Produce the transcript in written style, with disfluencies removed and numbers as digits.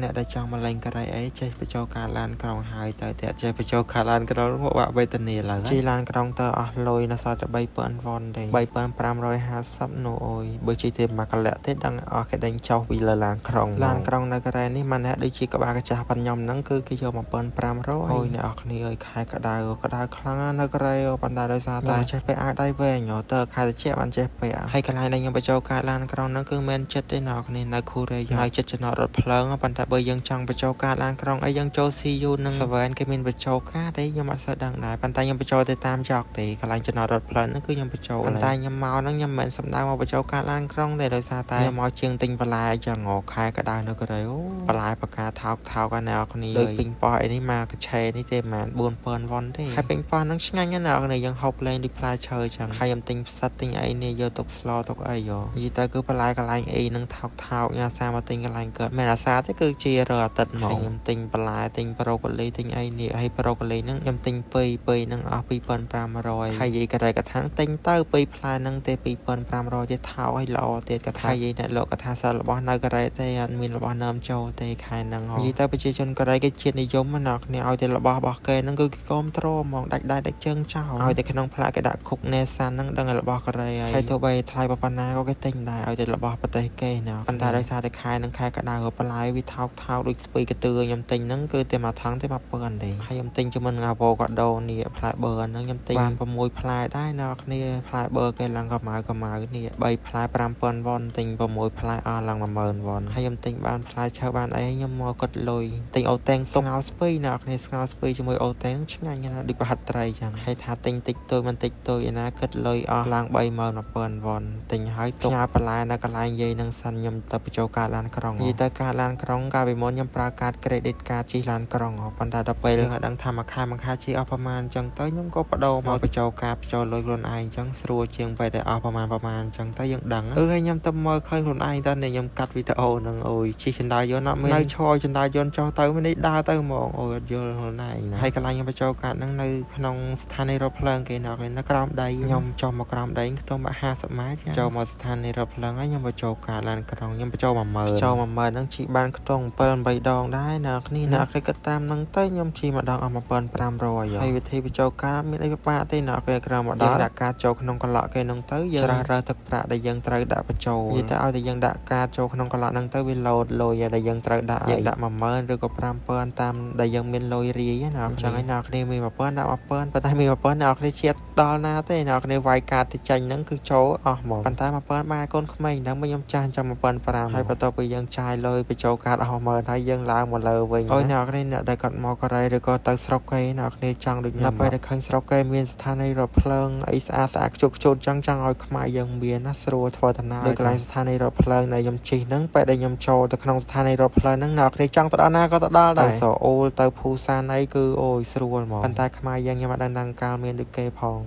អ្នកដែលចង់មកលេងកូរ៉េអីចេះបញ្ចូលការឡានក្រុងហើយទៅតែចេះបញ្ចូលការឡានក្រុងមកបាក់វេទនាឡើយជិះឡានក្រុងទៅអស់លុយនៅសល់តែ 3000 វ៉ុនទេ 3550 នោះអូយបើជិះទេមួយកលៈទេដឹងអស់គេដេញចុះពីលើឡានក្រុងនៅកូរ៉េនេះម៉ានះដូចជាក្បាលកាចាស់ប៉ុនខ្ញុំហ្នឹងគឺគេយក 1500 អូយអ្នកអរគ្នាអើយខែក្តៅខ្លាំងណាស់នៅកូរ៉េប៉ុន្តែដោយសារតែចេះពាក់អាវដៃវែងទៅខែត្រជាក់បានចេះពាក់ហើយកន្លែងដែលខ្ញុំបញ្ចូលការឡានក្រុងហ្នឹងគឺមិនចិត្តទេអ្នកអរគ្នានៅខូរ៉េហើយចិត្តចំណតរថភ្លើងប៉ុន្តែបើយើងចង់បញ្ចូលការឡានក្រុងអីយើងចូល CU និង7គេមានបញ្ចូលការទេខ្ញុំអត់សូវដឹងដែរប៉ុន្តែខ្ញុំបញ្ចូលទៅតាមចកទេកន្លែងចំណតរថភ្លើងហ្នឹងគឺខ្ញុំបញ្ចូលប៉ុន្តែខ្ញុំមកហ្នឹងខ្ញុំមិនសំដៅមកបញ្ចូលការឡានក្រុងទេដោយសារតែខ្ញុំមកជាងទិញបន្លែចឹងខែក្តៅនៅកូរ៉េអូបន្លែបកាថោកណាអ្នកគ្នាដូចពេញប៉ោះអីនេះមកកឆេនេះទេប្រហែល 4000 វ៉ុនទេហើយពេញប៉ោះហ្នឹងឆ្ងាញ់ណាស់អ្នកគ្នាយើងហូបលេងដូចផ្លែឈើចឹងហើយខ្ញុំទិញផ្សិតទិញអីនេះយកទុកស្លទុកអីនិយាយទៅគឺបន្លែកន្លែងអីហ្នឹងថោកញ៉ាសាមកទិញកន្លែងកើតមិនអាសាទេគឺជារាល់អាទិត្យមកខ្ញុំទិញបន្លែទិញប្រូកូលីទិញអីនេះហើយប្រូកូលីហ្នឹងខ្ញុំទិញ2ហ្នឹងអស់ 2500ហើយនិយាយកន្លែងកថាទិញទៅ2ផ្លែហ្នឹងទេ 2500ទេថោកឲ្យល្អទៀតកថានិយាយអ្នកលោកកថាសិលរបស់នៅកូរ៉េទេអត់មានរបស់នាំចូលទេខែហ្នឹងនិយាយទៅប្រជាជនកូរ៉េគេជាតិនិយមណាស់គ្នាឲ្យតែរបស់គេហ្នឹងគឺគេគ្រប់គ្រងហ្មងដាច់ដៃដាច់ជើងចោលឲ្យតែក្នុងផ្លាកគេដាក់គុកណេសាន់ហ្នឹងដឹងតែរបស់កូរ៉េហើយទោះបីថ្លៃប៉ុណ្ណាក៏គេទិញដែរឲ្យតែរបស់ប្រទេសគេណាប៉ុន្តែដោយសារតែខែហ្នឹងខែក្តៅបន្លែវាថោកដូចស្ពៃកទឿខ្ញុំទិញហ្នឹងគឺតែមួយថងទេ1000ទេហើយខ្ញុំទិញជាមួយនឹងអាវ៉ូកាដូនេះផ្លែបឺហ្នឹងខ្ញុំទិញបាន6ផ្លែដែរណាគ្នាផ្លែបឺគេឡើងកម្ៅនេះ3ផ្លែ 5000 វ៉ុនទិញ6ផ្លែអស់ឡើង 10000 វ៉ុនហើយខ្ញុំទិញបានផ្លែឈើបានអីខ្ញុំមកកត់លុយទិញអូតេងសុកស្ងោស្ពៃណាគ្នាស្ងោស្ពៃជាមួយអូតេងឆ្ងាញ់ណាស់ដូចប្រហិតត្រីចឹងហើយថាទិញតិចតួចមិនតិចតួចឯណាគិតលុយអស់ឡើង 31000 វ៉ុនទិញហើយទុកផ្ញើបន្លែនៅកន្លែងយាយនឹងសិនខ្ញុំទៅបញ្ចូលការឡានក្រុងនិយាយទៅការឡានក្រុងកាលពីមុនខ្ញុំប្រើកាត credit card ជិះឡានក្រុងប៉ុន្តែដល់ពេលយើងដឹងថាមួយខែជិះអស់ប្រហែលអញ្ចឹងទៅខ្ញុំក៏បដូរមកបញ្ចូលការបញ្ចូលលុយខ្លួនឯងអញ្ចឹងស្រួលជាងពេលដែលអស់ប្រហែលអញ្ចឹងទៅយើងដឹងហើយខ្ញុំទៅមើលឃើញខ្លួនឯងតើខ្ញុំកាត់វីដេអូហ្នឹងអូយជិះចណ្ដាយយន្តអត់មាននៅឈរចណ្ដាយយន្តចុះទៅនេះដើរទៅហ្មងអូយអត់យល់ខ្លួនឯងណាហើយកន្លែងខ្ញុំបញ្ចូលកាតហ្នឹងនៅក្នុងស្ថានីយ៍រថភ្លើងគេនៅក្រោមដីខ្ញុំចុះមកក្រោមដីខ្ទង់បាក់50ម៉ែត្រចូលមកស្ថានីយ៍រថភ្លើងហើយខ្ញុំបញ្ចូលកាតឡានក្រុងខ្ញុំបញ្ចូល10000ហ្នឹងជិះបានខ្ទង់7 8ដងដែរណាគ្នាណាគេគិតតាមហ្នឹងទៅខ្ញុំជិះម្ដងអស់ 1500ហើយវិធីបញ្ចូលកាតមានអីពិបាកទេណាគេក្រោមម្ដងដាក់កាតចូលក្នុងកន្លក់គេហ្នឹងទៅយើងរើសទឹកប្រាក់ដែលយើងត្រូវដាក់បញ្ចូលនិយាយទៅឲ្យតែយើងដាក់កាតចូលក្នុងកន្លក់ហ្នឹងទៅវាលោតលុយដែលយើងត្រូវដាក់យើងដាក់ 10000 ឬក៏ 5000 តាមដែលយើងមានលុយរាយណាអញ្ចឹងឯណាគ្នាមាន 1000 ដាក់ 1000 ប៉ុន្តែមាន 1000 អ្នកគ្នាជាតិដល់ណាទេអ្នកគ្នាវាយកាតទៅចាញ់ហ្នឹងគឺចូលអស់ហ្មងប៉ុន្តែ 1000 បានកូនក្មេងហ្នឹងខ្ញុំចាស់ចាំ 1500ហើយបន្ទាប់ពីយើងចាយលុយបញ្ចូលកាតអស់ 10000 ហើយយើងឡើងមកលើវិញអូយអ្នកគ្នាអ្នកដែលគាត់មកកូរ៉េឬក៏ទៅស្រុកគេអ្នកគ្នាចង់ដូចខ្ញុំពេលដែលឃើញស្រុកគេមានស្ថានីយ៍រថភ្លើងអីស្អាតខ្ជូតចង់ឲ្យខ្មែរយើងមានណាស្រួលធ្វើដំណើរដូចកន្លែងស្ថានីយ៍រថភ្លើងដែលខ្ញុំជិះហ្នឹងពេលដែលខ្ញុំចូលទៅក្នុងស្ថានីយ៍រថភ្លើងហ្នឹងអ្នកគ្នាចង់ទៅដល់ណាក៏ទៅដល់ដែរទៅសូអ៊ូលទៅភូសានអីគឺអូយស្រួលហ្មងប៉ុន្តែខ្មែរយើងខ្ញុំអត់ដឹងកាលមានដូចគេផង